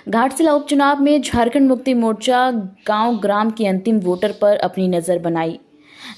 घाटशिला उपचुनाव में झारखंड मुक्ति मोर्चा गांव ग्राम की अंतिम वोटर पर अपनी नजर बनाई।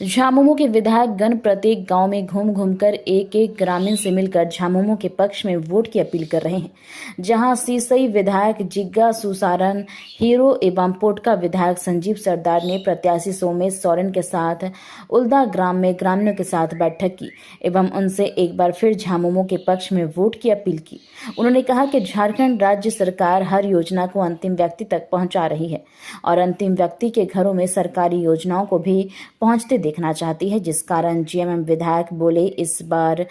झामुमो के विधायक गण प्रत्येक गांव में घूम घूमकर एक एक ग्रामीण से मिलकर झामुमो के पक्ष में वोट की अपील कर रहे हैं। जहां सीसई विधायक जिग्गा सुसारन, हीरो एवं पोटका विधायक संजीव सरदार ने प्रत्याशी सोमेश सोरेन के साथ उल्दा ग्राम में ग्रामीणों के साथ बैठक की एवं उनसे एक बार फिर झामुमो के पक्ष में वोट की अपील की। उन्होंने कहा कि झारखंड राज्य सरकार हर योजना को अंतिम व्यक्ति तक पहुंचा रही है और अंतिम व्यक्ति के घरों में सरकारी योजनाओं को भी पहुंचते देखना चाहती है, जिस कारण जीएमएम विधायक बोले इस बार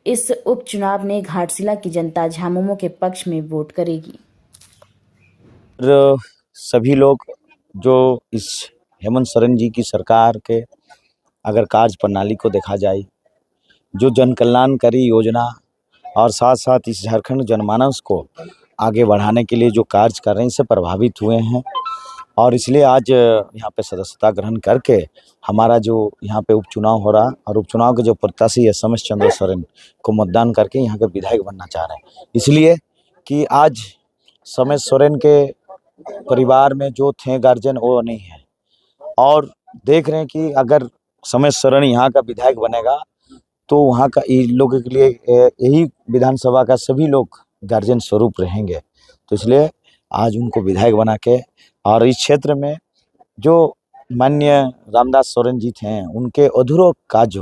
इस उपचुनाव में घाटशिला की जनता झामुमो के पक्ष में वोट करेगी। सभी लोग जो इस हेमंत सोरेन जी की सरकार के अगर कार्य प्रणाली को देखा जाए, जो जन कल्याणकारी योजना और साथ साथ इस झारखंड जनमानस को आगे बढ़ाने के लिए जो कार्य कर रहे हैं, इससे प्रभावित हुए हैं और इसलिए आज यहाँ पे सदस्यता ग्रहण करके हमारा जो यहाँ पे उपचुनाव हो रहा और उपचुनाव के जो प्रत्याशी है सोमेश चंद्र सोरेन को मतदान करके यहाँ के विधायक बनना चाह रहे हैं। इसलिए कि आज सोमेश सोरेन के परिवार में जो थे गार्जियन वो नहीं है और देख रहे हैं कि अगर सोमेश सोरेन यहाँ का विधायक बनेगा तो वहाँ का इन लोगों के लिए यही विधानसभा का सभी लोग गार्जियन स्वरूप रहेंगे। तो इसलिए आज उनको विधायक बना के और इस क्षेत्र में जो माननीय रामदास सोरेन जी थे उनके अधूरा काज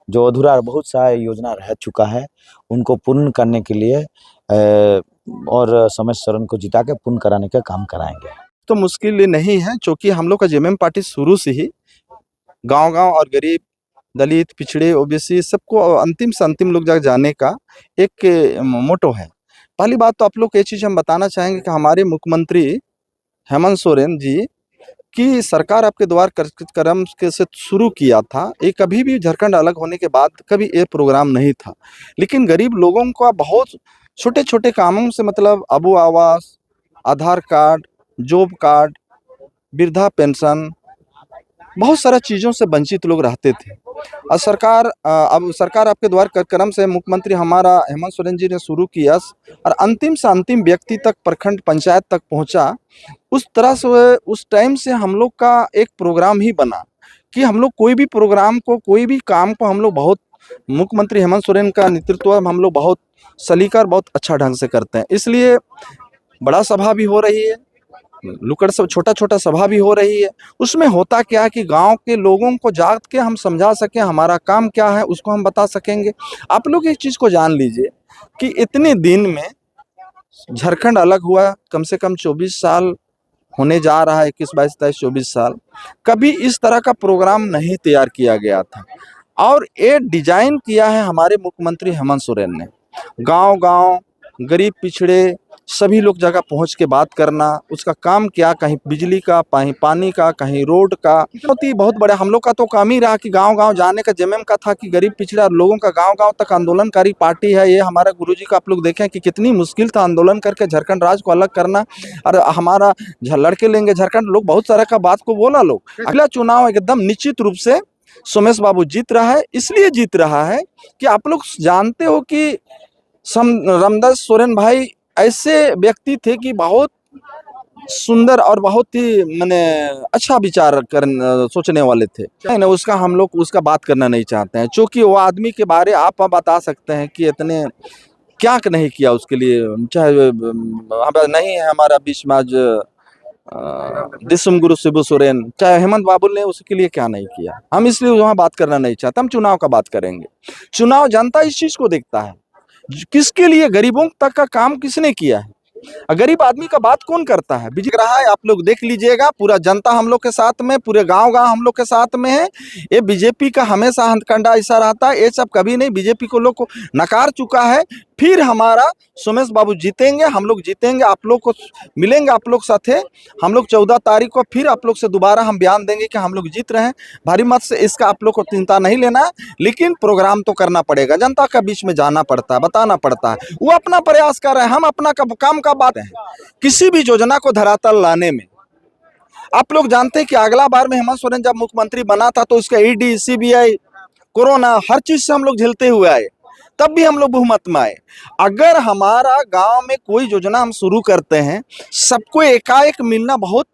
जो अधूरा बहुत सा योजना रह चुका है उनको पूर्ण करने के लिए और सोमेश सोरेन को जिता के पूर्ण कराने का काम कराएंगे। तो मुश्किल नहीं है, क्योंकि हम लोग का जेएमएम पार्टी शुरू से ही गांव-गांव और गरीब, दलित, पिछड़े, ओबीसी सबको अंतिम से अंतिम लोग तक जाने का एक मोटो है। पहली बात तो आप लोग को ये चीज़ हम बताना चाहेंगे कि हमारे मुख्यमंत्री हेमंत सोरेन जी की सरकार आपके द्वार कार्यक्रम के से शुरू किया था। ये कभी भी झारखंड अलग होने के बाद कभी ये प्रोग्राम नहीं था, लेकिन गरीब लोगों का बहुत छोटे-छोटे कामों से मतलब अबू आवास, आधार कार्ड, जॉब कार्ड, वृद्धा पेंशन, बहुत सारा चीज़ों से वंचित लोग रहते थे और अब सरकार आपके द्वार कार्यक्रम से मुख्यमंत्री हमारा हेमंत सोरेन जी ने शुरू किया और अंतिम से अंतिम व्यक्ति तक, प्रखंड पंचायत तक पहुंचा। उस तरह से उस टाइम से हम लोग का एक प्रोग्राम ही बना कि हम लोग कोई भी प्रोग्राम को, कोई भी काम को हम लोग बहुत मुख्यमंत्री हेमंत सोरेन का नेतृत्व हम लोग बहुत सलीका और बहुत अच्छा ढंग से करते हैं। इसलिए बड़ा सभा भी हो रही है, लुकड़ सब छोटा-छोटा सभा भी हो रही है। उसमें होता क्या है कि गांव के लोगों को जाग के हम समझा सकें, हमारा काम क्या है उसको हम बता सकेंगे। आप लोग एक चीज़ को जान लीजिए कि इतने दिन में झारखंड अलग हुआ, कम से कम 24 साल होने जा रहा है, 21, 22, 23, 24 साल। कभी इस तरह का प्रोग्राम नहीं तैयार किया गया था और ये डिजाइन किया है हमारे मुख्यमंत्री हेमंत सोरेन ने। गाँव-गाँव, गरीब, पिछड़े सभी लोग जगह पहुंच के बात करना, उसका काम क्या, कहीं बिजली का, कहीं पानी का, कहीं रोड का, बहुत बड़ा हम लोग का तो काम ही रहा कि गांव-गांव जाने का जेएमएम का था कि गरीब पिछड़ा लोगों का गांव-गांव तक आंदोलनकारी पार्टी है ये हमारा गुरुजी का। आप लोग देखें कि कितनी मुश्किल था आंदोलन करके झारखंड राज्य को अलग करना और हमारा लड़के लेंगे झारखंड, लोग बहुत सारा का बात को बोला लोग। अगला चुनाव एकदम निश्चित रूप से सोमेश बाबू जीत रहा है। इसलिए जीत रहा है कि आप लोग जानते हो कि रामदास सोरेन भाई ऐसे व्यक्ति थे कि बहुत सुंदर और बहुत ही माने अच्छा विचार सोचने वाले थे। नहीं, उसका हम लोग उसका बात करना नहीं चाहते हैं, क्योंकि वो आदमी के बारे आप बता सकते हैं कि इतने क्या नहीं किया उसके लिए। चाहे नहीं है हमारा बीच में आज दिसम गुरु शिबू सोरेन, चाहे हेमंत बाबू ने उसके लिए क्या नहीं किया। हम इसलिए वहाँ बात करना नहीं चाहते, हम चुनाव का बात करेंगे। चुनाव जनता इस चीज को देखता है, किसके लिए, गरीबों तक का काम किसने किया है, गरीब आदमी का बात कौन करता है। बिजली रहा है, आप लोग देख लीजिएगा, पूरा जनता हम लोग के साथ में, पूरे गांव-गांव हम लोग के साथ में है। ये बीजेपी का हमेशा हथकंडा ऐसा रहता है, ये सब कभी नहीं, बीजेपी को लोग को नकार चुका है। फिर हमारा सोमेश बाबू जीतेंगे, हम लोग जीतेंगे, आप लोग को मिलेंगे, आप लोग साथे हम लोग 14 तारीख को फिर आप लोग से दोबारा हम बयान देंगे कि हम लोग जीत रहे हैं भारी मत से। इसका आप लोग को चिंता नहीं लेना है, लेकिन प्रोग्राम तो करना पड़ेगा, जनता का बीच में जाना पड़ता है, बताना पड़ता है। वो अपना प्रयास कर रहे हैं, हम अपना काम का बात है। किसी भी योजना को धरातल लाने में आप लोग जानते हैं कि अगला बार में हेमंत सोरेन जब मुख्यमंत्री बना था तो उसका ईडी, सीबीआई, कोरोना हर चीज से हम लोग झेलते हुए आए। तब भी हम लोग बहुमत में आए। अगर हमारा गांव में कोई योजना हम शुरू करते हैं, सबको एकाएक मिलना बहुत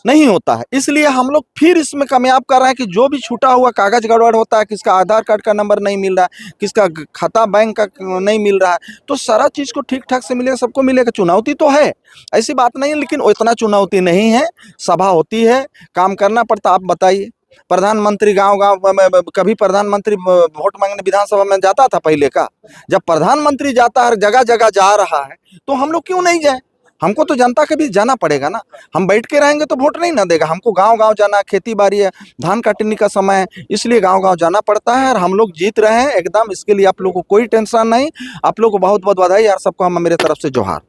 नहीं होता है, इसलिए हम लोग फिर इसमें कामयाब कर रहे हैं कि जो भी छूटा हुआ कागज गड़बड़ होता है, किसका आधार कार्ड का नंबर नहीं मिल रहा है, किसका खाता बैंक का नहीं मिल रहा है, तो सारा चीज को ठीक ठाक से मिलेगा, सबको मिलेगा। चुनौती तो है, ऐसी बात नहीं है, लेकिन उतना चुनौती नहीं है। सभा होती है, काम करना पड़ता। आप बताइए, प्रधानमंत्री गांव गांव में कभी प्रधानमंत्री वोट मांगने विधानसभा में जाता था पहले का? जब प्रधानमंत्री जाता है, जगह जगह जा रहा है, तो हम लोग क्यों नहीं जाए? हमको तो जनता के बीच जाना पड़ेगा ना। हम बैठ के रहेंगे तो वोट नहीं ना देगा। हमको गांव गांव जाना, खेती बाड़ी है, धान काटने का समय है, इसलिए गांव गांव जाना पड़ता है। और हम लोग जीत रहे हैं एकदम, इसके लिए आप लोग को कोई टेंशन नहीं। आप लोग को बहुत बहुत बधाई, यार सबको हम मेरे तरफ से जोहार।